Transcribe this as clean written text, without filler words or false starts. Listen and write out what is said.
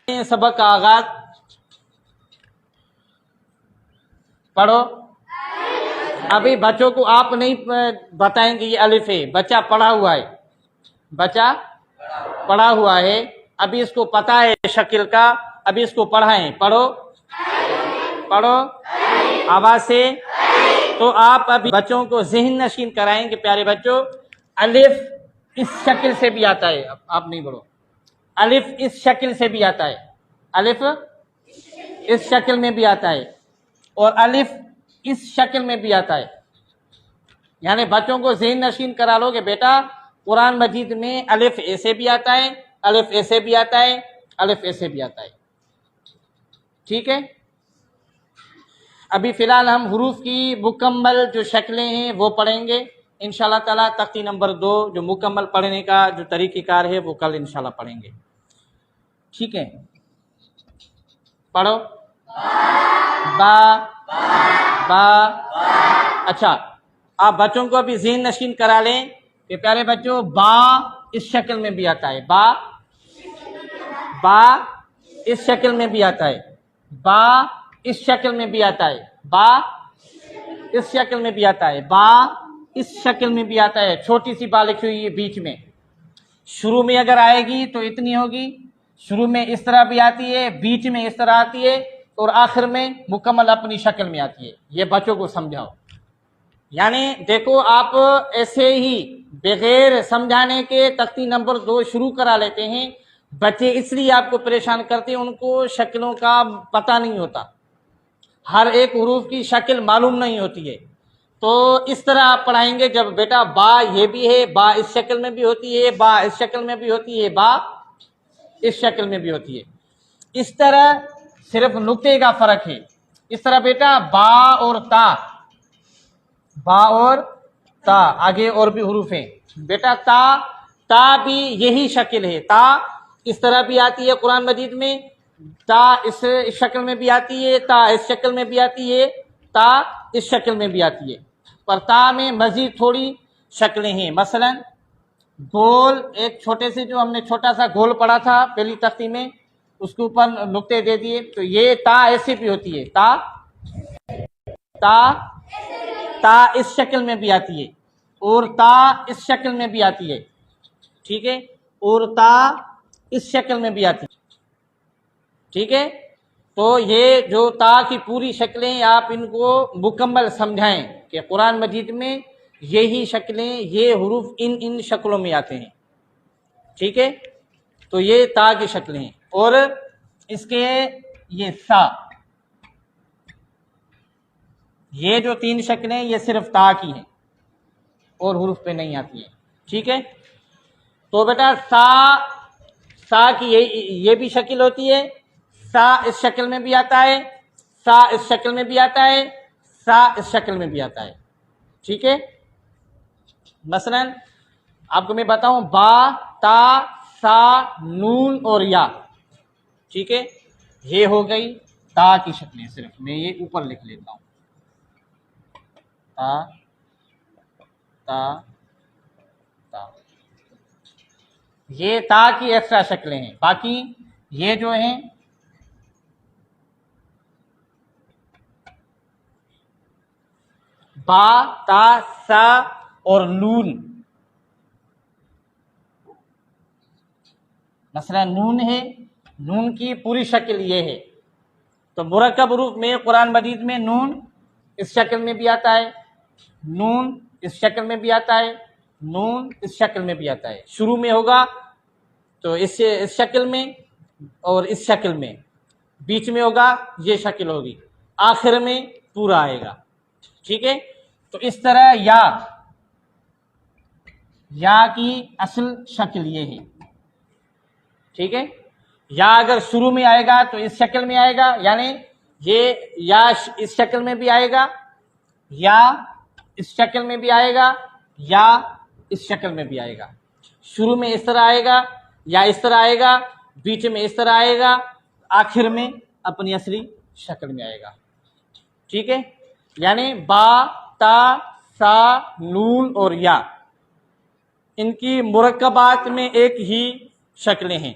सबक का आगाज पढ़ो। अभी बच्चों को आप नहीं बताएंगे ये अलिफ है, बच्चा पढ़ा हुआ है, बच्चा पढ़ा हुआ है, अभी इसको पता है शक्ल का, अभी इसको पढ़ाएं। पढ़ो पढ़ो आवाज से। तो आप अभी बच्चों को ज़हन नशीन कराएंगे। प्यारे बच्चों, अलिफ इस शक्ल से भी आता है, आप नहीं पढ़ो, अलिफ इस शक्ल से भी आता है, अलिफ इस शक्ल में भी आता है और अलिफ इस शक्ल में भी आता है। यानी बच्चों को ज़हन नशीन करा लो कि बेटा कुरान मजीद में अलिफ ऐसे भी आता है, अलिफ ऐसे भी आता है, अलिफ ऐसे भी आता है। ठीक है, अभी फ़िलहाल हम हुरूफ की मुकम्मल जो शक्लें हैं वो पढ़ेंगे इंशाल्लाह ताला। तख्ती नंबर 2 जो मुकम्मल पढ़ने का जो तरीक़ेकार है वो कल इंशाल्लाह पढ़ेंगे। ठीक है, पढ़ो। बा बा। अच्छा, आप बच्चों को अभी ज़हन नशीन करा लें कि प्यारे बच्चों बा इस शक्ल में भी आता है, बा इस शक्ल में भी आता है, बा इस शक्ल में भी आता है, बा इस शक्ल में भी आता है, बा इस शक्ल में भी आता है। छोटी सी बा लिखी हुई है बीच में, शुरू में अगर आएगी तो इतनी होगी, शुरू में इस तरह भी आती है, बीच में इस तरह आती है और आखिर में मुकम्मल अपनी शक्ल में आती है। ये बच्चों को समझाओ। यानी देखो, आप ऐसे ही बगैर समझाने के तख्ती नंबर 2 शुरू करा लेते हैं। बच्चे इसलिए आपको परेशान करते हैं, उनको शक्लों का पता नहीं होता, हर एक हुरूफ की शक्ल मालूम नहीं होती है। तो इस तरह आप पढ़ाएंगे, जब बेटा बा ये भी है, बा इस शक्ल में भी होती है, बा इस शक्ल में भी होती है, बा इस शक्ल में भी होती है। इस तरह सिर्फ नुक्ते का फर्क है। इस तरह बेटा बा और ता, बा और ता, आगे और भी हुरूफ हैं बेटा। ता भी यही शक्ल है, ता इस तरह भी आती है कुरान मजीद में, ता इस शक्ल में भी आती है, ता इस शक्ल में भी आती है, ता इस शक्ल में भी आती है। पर ता में मजीद थोड़ी शक्लें हैं। मसलन गोल, एक छोटे से जो हमने छोटा सा गोल पढ़ा था पहली तख्ती में, उसके ऊपर नुक्ते दे दिए। तो ये ता ऐसी भी होती है, ता इस शक्ल में भी आती है और ता इस शक्ल में भी आती है। ठीक है, और ता इस शक्ल में भी आती है। ठीक है, तो ये जो ता की पूरी शक्लें आप इनको मुकम्मल समझाएं कि कुरान मजीद में यही शक्लें, ये हुरूफ इन शक्लों में आते हैं। ठीक है, तो ये ता की शक्लें हैं। और इसके ये सा, ये जो 3 शक्लें ये सिर्फ ता की हैं और हुरूफ पे नहीं आती हैं। ठीक है, तो बेटा सा की ये भी शक्ल होती है, सा इस शक्ल में भी आता है, सा इस शक्ल में भी आता है, सा इस शक्ल में भी आता है। ठीक है, मसलन आपको मैं बताऊं, बा, ता, सा, नून और या। ठीक है, ये हो गई ता की शक्लें। सिर्फ मैं ये ऊपर लिख लेता हूं, ता ता ता, ये ता की एक्स्ट्रा शक्लें हैं। बाकी ये जो हैं बा, ता, सा और नून। मसलन नून है, नून की पूरी शक्ल ये है। तो मुरक्कब हुरूफ में कुरान मजीद में नून इस शक्ल में भी आता है, नून इस शक्ल में भी आता है, नून इस शक्ल में भी आता है। शुरू में होगा तो इस शक्ल में और इस शक्ल में, बीच में होगा ये शक्ल होगी, आखिर में पूरा आएगा। ठीक है, तो इस तरह या की असल शक्ल ये है। ठीक है, या अगर शुरू में आएगा तो इस शक्ल में आएगा, यानी ये या इस शक्ल में भी आएगा, या इस शक्ल में भी आएगा, या इस शक्ल में भी आएगा। शुरू में इस तरह आएगा, या इस तरह आएगा, बीच में इस तरह आएगा, आखिर में अपनी असली शक्ल में आएगा। ठीक है, यानी बा, ता, सा, नून और या, इनकी मुरक्कबात में एक ही शक्लें हैं